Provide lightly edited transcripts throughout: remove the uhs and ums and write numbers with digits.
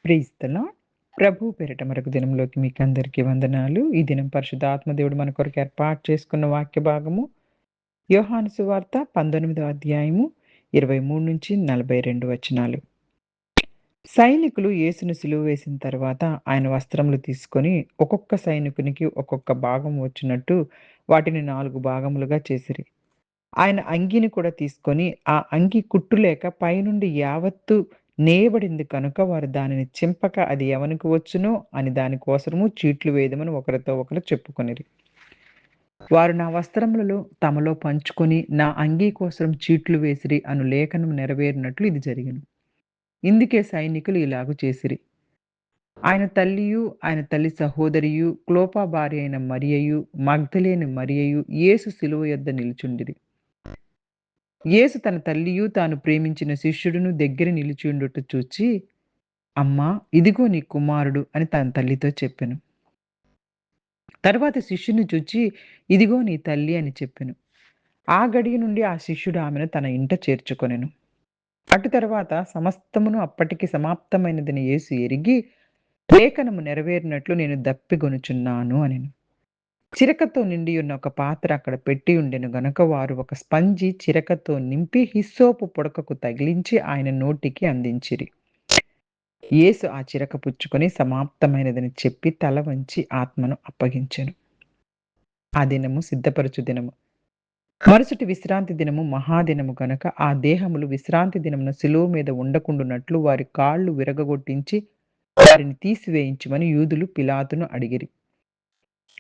Praise the lord. ప్రభు పేరిట మరొక దినంలోకి మీకందరికీ వందనాలు. ఈ దినం పరిశుద్ధాత్మ దేవుడు మన కొరకు ఏర్పాటు చేసుకున్న వాక్య భాగము యోహాను సువార్త 19వ అధ్యాయము 23-42 వచనాలు. సైనికులు యేసును సిలువ వేసిన తర్వాత ఆయన వస్త్రములు తీసుకొని ఒక్కొక్క సైనికునికి ఒక్కొక్క భాగం వచ్చినట్టు వాటిని 4 భాగములుగా చేసిరి. ఆయన అంగీని కూడా తీసుకొని ఆ అంగీ కుట్టులేక పైనుండి యావత్తు నేయబడింది కనుక వారు దానిని చింపక అది ఎవనికి వచ్చునో అని దాని కోసరము చీట్లు వేయదమని ఒకరితో ఒకరు చెప్పుకొనిరి. వారు నా వస్త్రములలో తమలో పంచుకొని నా అంగీ కోసం చీట్లు వేసిరి అను లేఖనం నెరవేరినట్లు ఇది జరిగెను. ఇందుకే సైనికులు ఇలాగు చేసిరి. ఆయన తల్లియు ఆయన తల్లి సహోదరియు క్లోపా భార్య అయిన మరియయు మగ్దలేని మరియయు యేసు శిలువ యొద్ద నిలుచుండిరి. యేసు తన తల్లియు తాను ప్రేమించిన శిష్యుడును దగ్గర నిలిచియుండుట చూచి, అమ్మా ఇదిగో నీ కుమారుడు అని తన తల్లితో చెప్పెను. తరువాత శిష్యుని చూచి, ఇదిగో నీ తల్లి అని చెప్పెను. ఆ గడియ నుండి ఆ శిష్యుడు ఆమెను తన ఇంట చేర్చుకొనెను. అటు తరువాత సమస్తమును అప్పటికి సమాప్తమైనదని యేసు ఎరిగి, లేఖనము నెరవేరినట్లు నేను దప్పిగొనుచున్నాను అనెను. చిరకతో నిండియున్న ఒక పాత్ర అక్కడ పెట్టి ఉండెను గనుక వారు ఒక స్పంజి చిరకతో నింపి హిస్సోపు పుడకకు తగిలించి ఆయన నోటికి అందించిరి. యేసు ఆ చిరక పుచ్చుకొని సమాప్తమైనదని చెప్పి తల వంచి ఆత్మను అప్పగించెను. ఆ దినము సిద్ధపరచు దినము. మరుసటి విశ్రాంతి దినము మహాదినము గనక ఆ దేహములు విశ్రాంతి దినమున సిలువ మీద ఉండకుండునట్లు వారి కాళ్ళు విరగగొట్టించి వారిని తీసివేయించమని యూదులు పిలాతును అడిగిరి.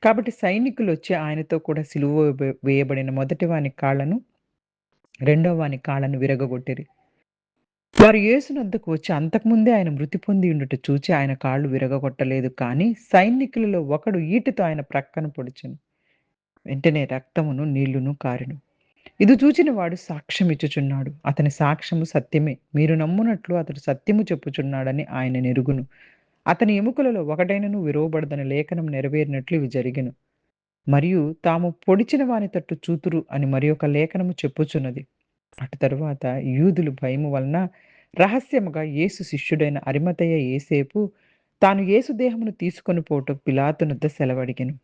కాబట్టి సైనికులొచ్చి ఆయనతో కూడా సిలువ వేయబడిన మొదటి వాని కాళ్ళను, రెండో వాని కాళ్ళను విరగగొట్టిరి. వారు యేసునొద్దకు వచ్చి అంతకుముందే ఆయన మృతి పొంది ఉండుట చూచి ఆయన కాళ్ళు విరగగొట్టలేదు కానీ సైనికులలో ఒకడు ఈటెతో ఆయన ప్రక్కన పొడిచెను. వెంటనే రక్తమును నీళ్లును కారెను. ఇది చూచిన వాడు సాక్ష్యం ఇచ్చుచున్నాడు. అతని సాక్ష్యము సత్యమే. మీరు నమ్మునట్లు అతడు సత్యము చెప్పుచున్నాడని ఆయన నెరుగును. అతని ఎముకలలో ఒకటైనను విరువబడదని లేఖనం నెరవేరినట్లు ఇవి జరిగెను. మరియు తాము పొడిచిన వాని తట్టు చూతురు అని మరి ఒక లేఖనము చెప్పుచున్నది. అటు తరువాత యూదులు భయము వలన రహస్యముగా యేసు శిష్యుడైన అరిమతయ యేసేపు తాను యేసు దేహమును తీసుకొని పోవుటకు పిలాతునొద్ద సెలవడిగెను.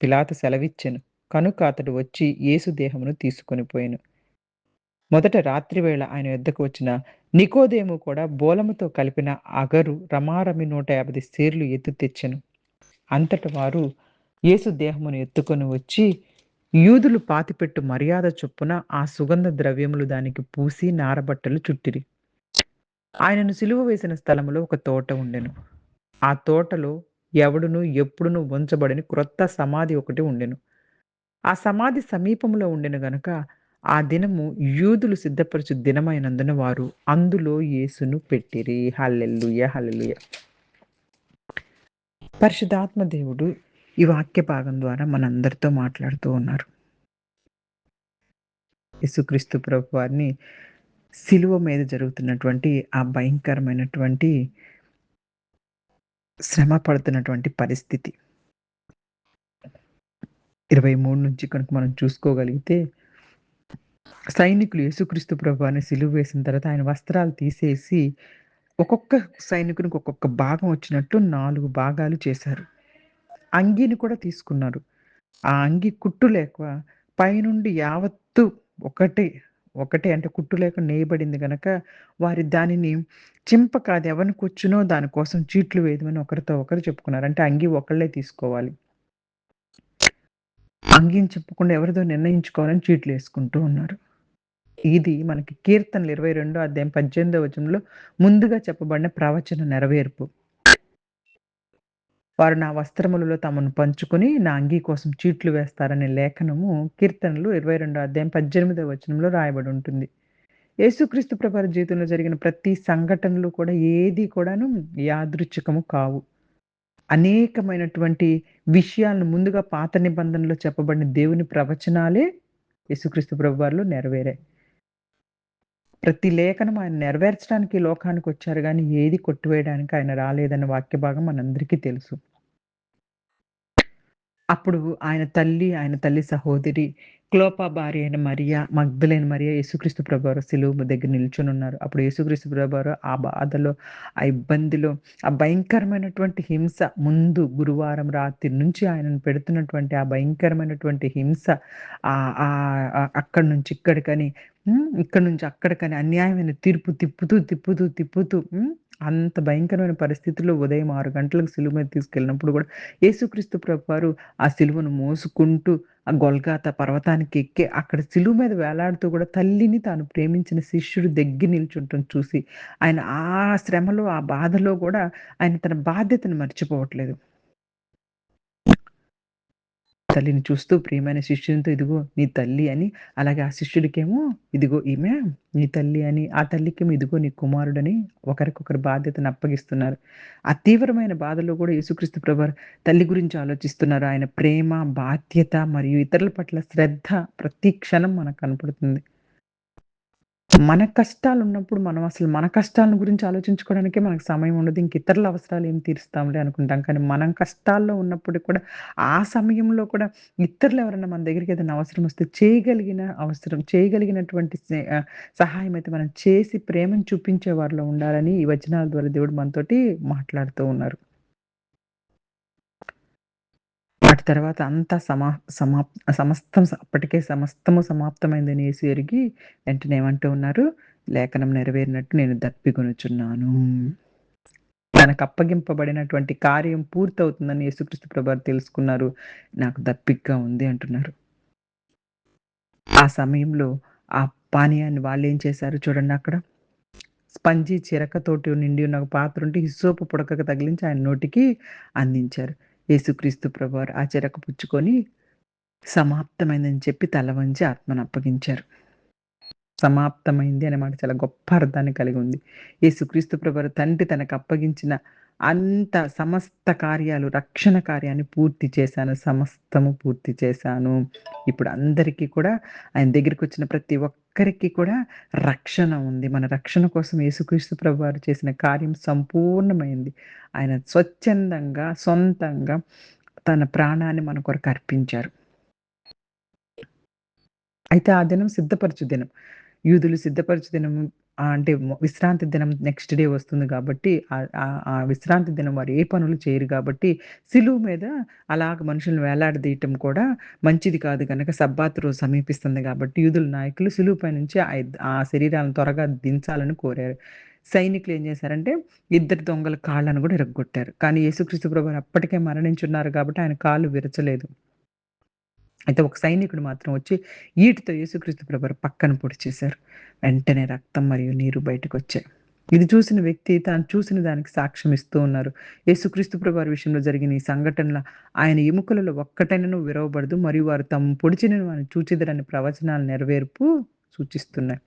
పిలాతు సెలవిచ్చెను. కనుక అతడు వచ్చి యేసు దేహమును తీసుకొని పోయెను. మొదట రాత్రివేళ ఆయన యొద్దకు వచ్చిన నికోదేము కూడా బోలముతో కలిపిన అగరు రమారమి 150 సేర్లు ఎత్తు తెచ్చెను. అంతట వారు యేసు దేహమును ఎత్తుకొని వచ్చి యూదులు పాతిపెట్టు మర్యాద చొప్పున ఆ సుగంధ ద్రవ్యములు దానికి పూసి నారబట్టలు చుట్టిరి. ఆయనను సిలువ వేసిన స్థలములో ఒక తోట ఉండెను. ఆ తోటలో ఎవడును ఎప్పుడును ఉంచబడని క్రొత్త సమాధి ఒకటి ఉండెను. ఆ సమాధి సమీపంలో ఉండెను గనుక ఆ దినము యూదులు సిద్ధపరచు దినమైనందున వారు అందులో యేసును పెట్టిరి. హల్లెలూయా! హల్లెలూయా! పరిశుద్ధాత్మ దేవుడు ఈ వాక్య భాగం ద్వారా మనందరితో మాట్లాడుతూ ఉన్నారు. యేసుక్రీస్తు ప్రభువారిని సిలువ మీద జరుగుతున్నటువంటి ఆ భయంకరమైనటువంటి శ్రమ పడుతున్నటువంటి పరిస్థితి. 23 నుంచి కనుక మనం చూసుకోగలిగితే సైనికులు యేసుక్రీస్తు ప్రభువారిని సిలువ వేసిన తర్వాత ఆయన వస్త్రాలు తీసేసి ఒక్కొక్క సైనికునికి ఒక్కొక్క భాగం వచ్చినట్టు 4 భాగాలు చేశారు. అంగీని కూడా తీసుకున్నారు. ఆ అంగీ కుట్టు లేక పైనుండి యావత్తు ఒకటే, ఒకటే అంటే కుట్టు లేక నేయబడింది గనక వారి దానిని చింపక అది ఎవరికొచ్చునో దాని కోసం చీట్లు వేయమని ఒకరితో ఒకరు చెప్పుకున్నారు. అంటే అంగీ ఒకళ్ళే తీసుకోవాలి. అంగీని చెప్పకుండా ఎవరిదో నిర్ణయించుకోవాలని చీట్లేసుకుంటూ ఉన్నారు. ఇది మనకి కీర్తనలు 22 అధ్యాయం 18 వచనంలో ముందుగా చెప్పబడిన ప్రవచన నెరవేర్పు. వారు నా వస్త్రములలో తమను పంచుకొని నా అంగీ కోసం చీట్లు వేస్తారనే లేఖనము కీర్తనలు 22 అధ్యాయం 18 వచనంలో రాయబడి ఉంటుంది. యేసుక్రీస్తు ప్రభువారి జీవితంలో జరిగిన ప్రతి సంఘటనలు కూడా ఏది కూడాను యాదృచ్ఛికము కావు. అనేకమైనటువంటి విషయాలను ముందుగా పాత నిబంధనలో చెప్పబడిన దేవుని ప్రవచనాలే యేసుక్రీస్తు ప్రభువారిలో నెరవేరాయి. ప్రతి లేఖనం ఆయన నెరవేర్చడానికి ఈ లోకానికొచ్చారు గానీ ఏది కొట్టివేయడానికి ఆయన రాలేదన్న వాక్య భాగం మనందరికీ తెలుసు. అప్పుడు ఆయన తల్లి సహోదరి క్లోపా భార్య అయిన మరియ, మగ్దలేనే మరియ యేసుక్రీస్తు ప్రభువారు శిలువ దగ్గర నిల్చొనున్నారు. అప్పుడు యేసుక్రీస్తు ప్రభువారు ఆ బాధలో, ఆ ఇబ్బందిలో, ఆ భయంకరమైనటువంటి హింస ముందు గురువారం రాత్రి నుంచి ఆయనను పెడుతున్నటువంటి ఆ భయంకరమైనటువంటి హింస అక్కడి నుంచి ఇక్కడికని ఇక్కడి నుంచి అక్కడికని అన్యాయమైన తీర్పు తిప్పుతూ అంత భయంకరమైన పరిస్థితుల్లో ఉదయం 6 గంటలకు సిలువ మీద తీసుకెళ్ళినప్పుడు గూడా యేసుక్రీస్తు ప్రభువారు ఆ సిలువను మోసుకుంటూ ఆ గొల్గాతా పర్వతానికి ఎక్కి అక్కడ సిలువ మీద వేలాడుతూ గూడా తల్లిని తాను ప్రేమించిన శిష్యుడు దగ్గర నిల్చుంటం చూసి, ఆయన ఆ శ్రమలో, ఆ బాధలో గూడా ఆయన తన బాధ్యతను మర్చిపోవట్లేదు. తల్లిని చూస్తూ ప్రియమైన శిష్యునితో ఇదిగో నీ తల్లి అని, అలాగే ఆ శిష్యుడికేమో ఇదిగో ఈమె నీ తల్లి అని, ఆ తల్లికేమో ఇదిగో నీ కుమారుడని ఒకరికొకరు బాధ్యతను అప్పగిస్తున్నారు. ఆ తీవ్రమైన బాధలో కూడా యేసుక్రీస్తు ప్రభువారు తల్లి గురించి ఆలోచిస్తున్నారు. ఆయన ప్రేమ, బాధ్యత మరియు ఇతరుల పట్ల శ్రద్ధ ప్రతి క్షణం మనకు కనపడుతుంది. మన కష్టాలున్నప్పుడు మనం అసలు మన కష్టాలను గురించి ఆలోచించుకోవడానికే మనకు సమయం ఉండదు. ఇంక ఇతరుల అవసరాలు ఏం తీరుస్తాంలే అనుకుంటాం. కానీ మనం కష్టాల్లో ఉన్నప్పుడు కూడా ఆ సమయంలో కూడా ఇతరులు ఎవరైనా మన దగ్గరికి ఏదైనా అవసరం వస్తే చేయగలిగినటువంటి సహాయం అయితే మనం చేసి ప్రేమను చూపించే వారిలో ఉండాలని ఈ వచనాల ద్వారా దేవుడు మనతోటి మాట్లాడుతూ ఉన్నారు. వాటి తర్వాత అంతా అప్పటికే సమస్తము సమాప్తమైందని యేసు ఎరిగి వెంటనే ఏమంటూ ఉన్నారు? లేఖనం నెరవేరినట్టు నేను దప్పికొనుచున్నాను. తనకప్పగింపబడినటువంటి కార్యం పూర్తవుతుందని యేసుక్రీస్తు ప్రభువారు తెలుసుకున్నారు. నాకు దప్పికగా ఉంది అంటున్నారు. ఆ సమయంలో ఆ పానీయాన్ని వాళ్ళేం చేశారు చూడండక్కడ. స్పంజి చిరకతోటి నిండి ఉన్న ఒక పాత్ర ఉంటే హిస్సోపు పుడకకు తగిలించి ఆయన నోటికి అందించారు. యేసుక్రీస్తు ప్రభువారు ఆ చెరకు పుచ్చుకొని సమాప్తమైందని చెప్పి తల వంచి ఆత్మనప్పగించారు. సమాప్తమైంది అనే మాట చాలా గొప్ప అర్థాన్ని కలిగి ఉంది. యేసుక్రీస్తు ప్రభువారు తండ్రి తనకప్పగించిన సమస్త కార్యాలు, రక్షణ కార్యాన్ని పూర్తి చేశాను. సమస్తము పూర్తి చేశాను. ఇప్పుడు అందరికీ కూడా ఆయన దగ్గరికొచ్చిన ప్రతి ఒక్కరికి కూడా రక్షణ ఉంది. మన రక్షణ కోసం యేసుక్రీస్తు ప్రభువారు చేసిన కార్యం సంపూర్ణమైంది. ఆయన స్వచ్ఛందంగా, సొంతంగా తన ప్రాణాన్ని మన కొరకు అర్పించారు. అయితే ఆ దినం సిద్ధపరచు దినం. యూదులు సిద్ధపరచు దినం అంటే విశ్రాంతి దినం నెక్స్ట్ డే వస్తుంది గాబట్టి ఆ విశ్రాంతి దినం వారు ఏ పనులు చేయరు గాబట్టి, సిలువ మీద అలాగ మనుషుల్ని వేలాడదీయటం కూడా మంచిది కాదు గనక సబ్బాత్ రోజు సమీపిస్తుంది గాబట్టి, యూదుల నాయకులు సిలువపై నుంచి ఆ శరీరాలను త్వరగా దించాలని కోరారు. సైనికులు ఏం చేశారంటే, ఇద్దరు దొంగల కాళ్ళను గూడా ఇరగ్గొట్టారు. కానీ యేసుక్రీస్తు ప్రభువారు అప్పటికే మరణించున్నారు గాబట్టి ఆయన కాళ్ళు విరచలేదు. అయితే ఒక సైనికుడు మాత్రం వచ్చి ఈటెతో యేసుక్రీస్తు ప్రభువారి పక్కన పొడిచేశారు. వెంటనే రక్తం మరియు నీరు బయటకొచ్చాయి. ఇది చూసిన వ్యక్తి తాను చూసిన దానికి సాక్ష్యం ఇస్తూ ఉన్నారు. యేసుక్రీస్తు ప్రభువారి విషయంలో జరిగిన ఈ సంఘటనల ఆయన ఎముకలలో ఒక్కటైనను విరవబడదు మరియు వారు తాము పొడిచిన వారిని చూచెదరని ప్రవచనాల నెరవేర్పు సూచిస్తున్నాయి.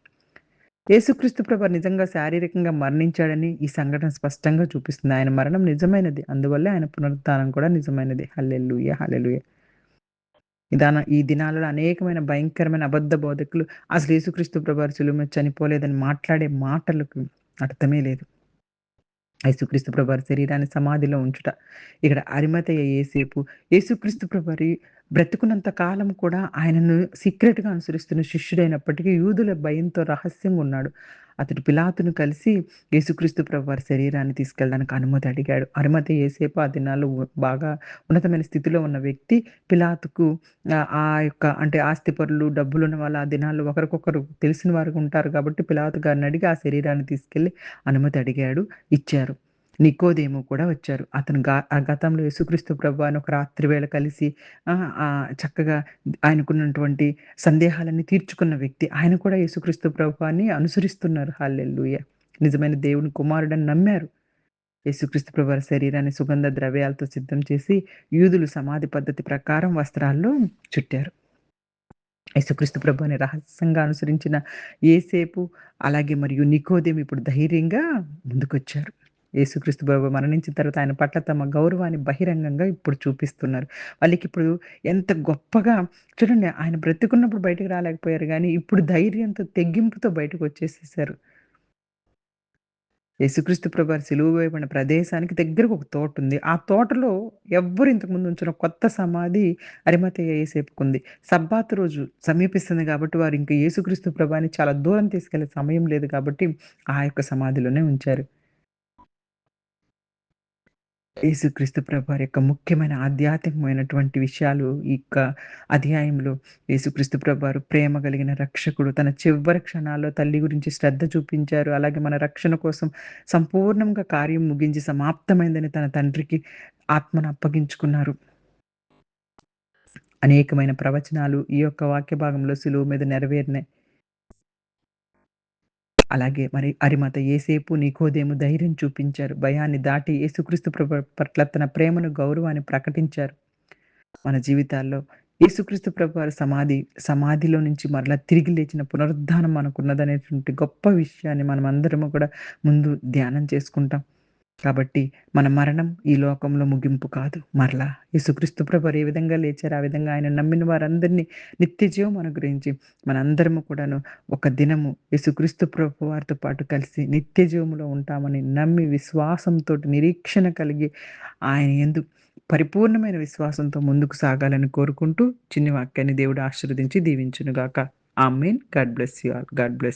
యేసుక్రీస్తు ప్రభువారు నిజంగా శారీరకంగా మరణించాడని ఈ సంఘటన స్పష్టంగా చూపిస్తుంది. ఆయన మరణం నిజమైనది. అందువల్లే ఆయన పునరుత్థానం కూడా నిజమైనది. హల్లెలూయా! హల్లెలూయా! ఈ దినాలలో అనేకమైన భయంకరమైన అబద్ధ బోధకులు అసలు యేసుక్రీస్తు ప్రభువారు శిలువ మీద చనిపోలేదని మాట్లాడే మాటలకు అర్థమే లేదు. యేసుక్రీస్తు ప్రభువారి శరీరాన్ని సమాధిలో ఉంచుట. ఇక్కడ అరిమతయ యేసేపు, యేసుక్రీస్తు ప్రభువారి బ్రతికున్నంత కాలం కూడా ఆయనను సీక్రెట్‌గా అనుసరిస్తున్న శిష్యుడైనప్పటికీ యూదుల భయంతో రహస్యంగా ఉన్నాడు. అతడు పిలాతును కలిసి యేసుక్రీస్తు ప్రభువారి శరీరాన్ని తీసుకెళ్ళడానికి అనుమతి అడిగాడు. అరిమతయ యేసేపు ఆ దినాల్లో బాగా ఉన్నతమైన స్థితిలో ఉన్న వ్యక్తి. పిలాతుకు ఆ యొక్క అంటే ఆస్తిపరులు, డబ్బులున్న వాళ్ళు ఆ దినాల్లో ఒకరికొకరు తెలిసిన వారుగా ఉంటారు కాబట్టి పిలాతు గారిని అడిగి ఆ శరీరాన్ని తీసుకెళ్ళి అనుమతి అడిగాడు. ఇచ్చారు. నికోదేము కూడా వచ్చారు. అతను గతంలో యేసుక్రీస్తు ప్రభువారిని ఒక రాత్రి వేళ కలిసి చక్కగా ఆయనకున్నటువంటి సందేహాలన్నీ తీర్చుకున్న వ్యక్తి. ఆయన కూడా యేసుక్రీస్తు ప్రభువారిని అనుసరిస్తున్నారు. హల్లెలూయా! నిజమైన దేవుని కుమారుడని నమ్మారు. యేసుక్రీస్తు ప్రభువారి శరీరాన్ని సుగంధ ద్రవ్యాలతో సిద్ధం చేసి యూదులు సమాధి పద్ధతి ప్రకారం వస్త్రాల్లో చుట్టారు. యేసుక్రీస్తు ప్రభువుని రహస్యంగా అనుసరించిన యేసేపు, అలాగే మరియు నికోదెము ఇప్పుడు ధైర్యంగా ముందుకొచ్చారు. యేసుక్రీస్తు ప్రభు మరణించిన తర్వాత ఆయన పట్ల తమ గౌరవాన్ని బహిరంగంగా ఇప్పుడు చూపిస్తున్నారు. వాళ్ళకిప్పుడు ఎంత గొప్పగా చూడండి ఆయన బ్రతికున్నప్పుడు బయటికి రాలేకపోయారు గానీ, ఇప్పుడు ధైర్యంతో, తెగింపుతో బయటకొచ్చేసేసారు. యేసుక్రీస్తు ప్రభువారు సిలువ వేయబడిన ప్రదేశానికి దగ్గరగా ఒక తోటుంది. ఆ తోటలో ఎవ్వరు ఇంతకుముందు ఉంచని కొత్త సమాధి అరిమతయ్య యేసేపుకుంది. సబ్బాతు రోజు సమీపిస్తుంది గాబట్టి వారు ఇంక యేసుక్రీస్తు ప్రభువాని చాలా దూరం తీసుకెళ్ళే సమయం లేదు కాబట్టి ఆ యొక్క సమాధిలోనే ఉంచారు. యేసుక్రీస్తు ప్రభువారి యొక్క ముఖ్యమైన ఆధ్యాత్మికమైనటువంటి విషయాలు ఈ యొక్క అధ్యాయంలో యేసుక్రీస్తు ప్రభువారు ప్రేమ కలిగిన రక్షకుడు. తన చివరి క్షణాల్లో తల్లి గురించి శ్రద్ధ చూపించారు. అలాగే మన రక్షణ కోసం సంపూర్ణంగా కార్యం ముగించి సమాప్తమైందని తన తండ్రికి ఆత్మను అప్పగించుకున్నారు. అనేకమైన ప్రవచనాలు ఈ యొక్క వాక్య భాగంలో సిలువ మీద నెరవేరినాయి. అలాగే మరి అరిమత యేసేపు, నికోదేము ధైర్యం చూపించారు. భయాన్ని దాటి యేసుక్రీస్తు ప్రభు పట్ల తన ప్రేమను, గౌరవాన్ని ప్రకటించారు. మన జీవితాల్లో యేసుక్రీస్తు ప్రభువారి సమాధిలో నుంచి మరలా తిరిగి లేచిన పునరుద్ధానం మనకున్నదనేటువంటి గొప్ప విషయాన్ని మనమందరము కూడా ముందు ధ్యానం చేసుకుంటాం. కాబట్టి మన మరణం ఈ లోకంలో ముగింపు కాదు. మరలా యేసుక్రీస్తు ప్రభువారు ఏ విధంగా లేచారో, ఆ విధంగా ఆయన నమ్మిన వారందరినీ నిత్య జీవం అనుగ్రహించి, మనందరము కూడాను ఒక దినము యేసుక్రీస్తు ప్రభువారితో పాటు కలిసి నిత్య జీవములో ఉంటామని నమ్మి, విశ్వాసంతోటి నిరీక్షణ కలిగి, ఆయన యందు పరిపూర్ణమైన విశ్వాసంతో ముందుకు సాగాలని కోరుకుంటూ, చిన్ని వాక్యాన్ని దేవుడు ఆశీర్వదించి దీవించునుగాక. ఆమేన్. God bless you all. God bless.